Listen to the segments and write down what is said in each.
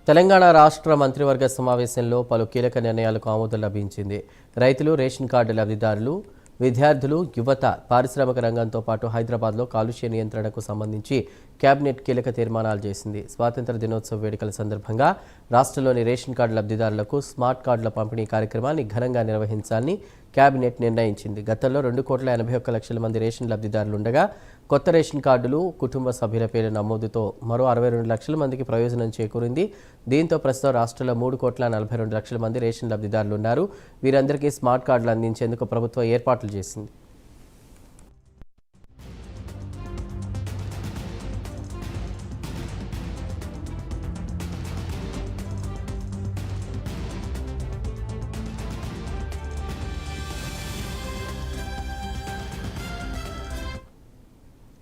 తెలంగాణ రాష్ట్ర మంత్రివర్గ సమావేశంలో పలు కీలక నిర్ణయాలకు ఆమోదం లభించింది. రైతులు, రేషన్ కార్డు లబ్ధిదారులు, విద్యార్థులు, యువత, పారిశ్రామిక రంగంతో పాటు హైదరాబాద్లో కాలుష్య నియంత్రణకు సంబంధించి కేబినెట్ కీలక తీర్మానాలు చేసింది. స్వాతంత్ర దినోత్సవ వేడుకల సందర్భంగా రాష్ట్రంలోని రేషన్ కార్డు లబ్ధిదారులకు స్మార్ట్ కార్డుల పంపిణీ కార్యక్రమాన్ని ఘనంగా నిర్వహించాలని కేబినెట్ నిర్ణయించింది. గతంలో 2,81,00,000 మంది రేషన్ లబ్ధిదారులు ఉండగా కొత్త రేషన్ కార్డులు, కుటుంబ సభ్యుల పేర్ల నమోదుతో మరో 62 లక్షల మందికి ప్రయోజనం చేకూరింది. దీంతో ప్రస్తుతం రాష్ట్రంలో 3,42,00,000 మంది రేషన్ లబ్ధిదారులు ఉన్నారు. వీరందరికీ స్మార్ట్ కార్డులు అందించేందుకు ప్రభుత్వం ఏర్పాట్లు చేసింది.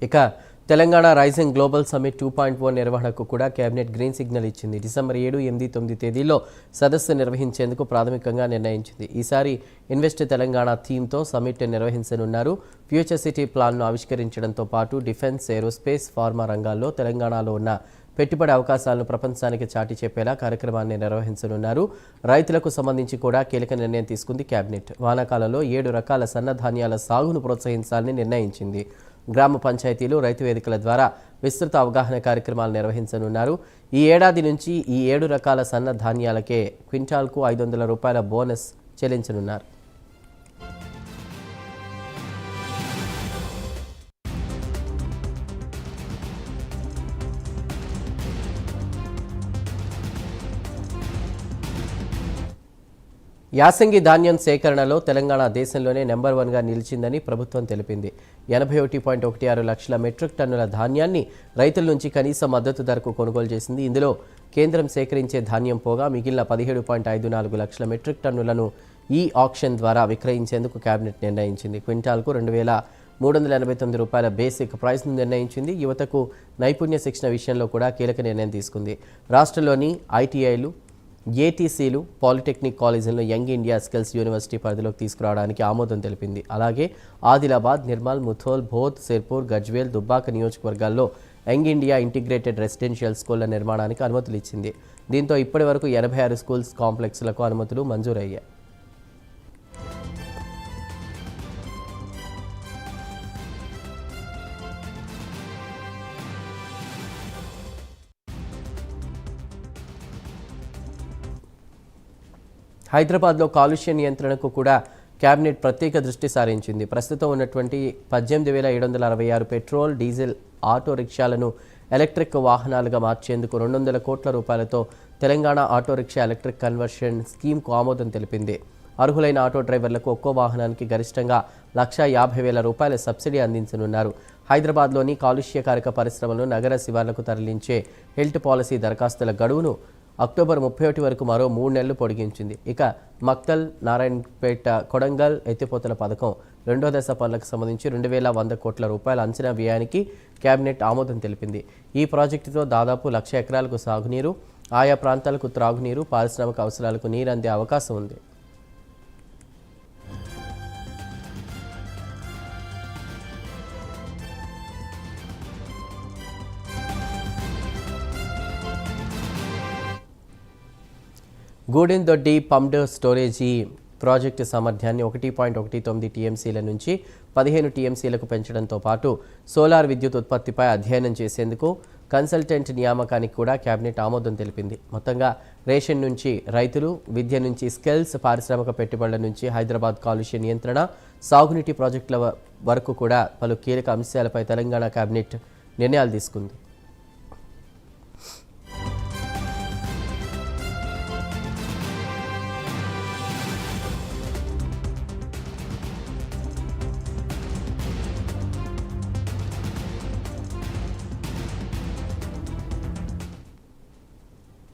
ఇక తెలంగాణ రైజింగ్ గ్లోబల్ సమ్మిట్ 2.0 నిర్వహణకు కూడా కేబినెట్ గ్రీన్ సిగ్నల్ ఇచ్చింది. డిసెంబర్ 7, 8, 9 తేదీల్లో సదస్సు నిర్వహించేందుకు ప్రాథమికంగా నిర్ణయించింది. ఈసారి ఇన్వెస్ట్ తెలంగాణ థీమ్తో సమ్మిట్ నిర్వహించనున్నారు. ఫ్యూచర్ సిటీ ప్లాన్ను ఆవిష్కరించడంతో పాటు డిఫెన్స్, ఏరోస్పేస్, ఫార్మా రంగాల్లో తెలంగాణలో ఉన్న పెట్టుబడి అవకాశాలను ప్రపంచానికి చాటి చెప్పేలా కార్యక్రమాన్ని నిర్వహించనున్నారు. రైతులకు సంబంధించి కూడా కీలక నిర్ణయం తీసుకుంది కేబినెట్. వానాకాలంలో 7 రకాల సన్నధాన్యాల సాగును ప్రోత్సహించాలని నిర్ణయించింది. గ్రామ పంచాయతీలు, రైతు వేదికల ద్వారా విస్తృత అవగాహన కార్యక్రమాలు నిర్వహించనున్నారు. ఈ ఏడాది నుంచి ఈ 7 రకాల సన్న ధాన్యాలకే క్వింటాల్కు ₹500 బోనస్ చెల్లించనున్నారు. యాసంగి ధాన్యం సేకరణలో తెలంగాణ దేశంలోనే నెంబర్ 1గా నిలిచిందని ప్రభుత్వం తెలిపింది. 81.16 లక్షల మెట్రిక్ టన్నుల ధాన్యాన్ని రైతుల నుంచి కనీస మద్దతు ధరకు కొనుగోలు చేసింది. ఇందులో కేంద్రం సేకరించే ధాన్యం పోగా మిగిలిన 17.54 లక్షల మెట్రిక్ టన్నులను ఈ ఆక్షన్ ద్వారా విక్రయించేందుకు కేబినెట్ నిర్ణయించింది. క్వింటాల్కు ₹2,389 బేసిక్ ప్రైస్ను నిర్ణయించింది. యువతకు నైపుణ్య శిక్షణ విషయంలో కూడా కీలక నిర్ణయం తీసుకుంది. రాష్ట్రంలోని ఐటీఐలు, ఏటీసీలు, పాలిటెక్నిక్ కాలేజీలను యంగ్ ఇండియా స్కిల్స్ యూనివర్సిటీ పరిధిలోకి తీసుకురావడానికి ఆమోదం తెలిపింది. అలాగే ఆదిలాబాద్, నిర్మల్, ముథోల్, బోధ్, సిర్పూర్, గజ్వేల్, దుబ్బాక నియోజకవర్గాల్లో యంగ్ ఇండియా ఇంటిగ్రేటెడ్ రెసిడెన్షియల్ స్కూళ్ల నిర్మాణానికి అనుమతులు ఇచ్చింది. దీంతో ఇప్పటి వరకు 86 స్కూల్స్ కాంప్లెక్స్లకు అనుమతులు మంజూరయ్యాయి. హైదరాబాద్లో కాలుష్య నియంత్రణకు కూడా కేబినెట్ ప్రత్యేక దృష్టి సారించింది. ప్రస్తుతం ఉన్నటువంటి 18,766 పెట్రోల్, డీజిల్ ఆటో రిక్షాలను ఎలక్ట్రిక్ వాహనాలుగా మార్చేందుకు ₹200 కోట్ల Telangana auto rickshaw electric conversion స్కీమ్కు ఆమోదం తెలిపింది. అర్హులైన ఆటో డ్రైవర్లకు ఒక్కో వాహనానికి గరిష్టంగా ₹150,000 సబ్సిడీ అందించనున్నారు. హైదరాబాద్లోని కాలుష్యకారక పరిశ్రమలను నగర శివార్లకు తరలించే హెల్త్ పాలసీ దరఖాస్తుల గడువును అక్టోబర్ 31 వరకు మరో 3 నెలలు పొడిగించింది. ఇక మక్తల్, నారాయణపేట, కొడంగల్ ఎత్తిపోతల పథకం 2వ దశ పనులకు సంబంధించి ₹2,100 కోట్ల అంచనా వ్యయానికి కేబినెట్ ఆమోదం తెలిపింది. ఈ ప్రాజెక్టుతో దాదాపు 1,00,000 ఎకరాలకు సాగునీరు, ఆయా ప్రాంతాలకు త్రాగునీరు, పారిశ్రామిక అవసరాలకు నీరు అందే అవకాశం ఉంది. గూడెందొడ్డి పంప్డ్ స్టోరేజీ ప్రాజెక్టు సామర్థ్యాన్ని 1.19 టీఎంసీల నుంచి 15 టీఎంసీలకు పెంచడంతో పాటు సోలార్ విద్యుత్ ఉత్పత్తిపై అధ్యయనం చేసేందుకు కన్సల్టెంట్ నియామకానికి కూడా కేబినెట్ ఆమోదం తెలిపింది. మొత్తంగా రేషన్ నుంచి రైతులు, విద్య నుంచి స్కిల్స్, పారిశ్రామిక పెట్టుబడుల నుంచి హైదరాబాద్ కాలుష్య నియంత్రణ, సాగునీటి ప్రాజెక్టుల వరకు కూడా పలు కీలక అంశాలపై తెలంగాణ కేబినెట్ నిర్ణయాలు తీసుకుంది.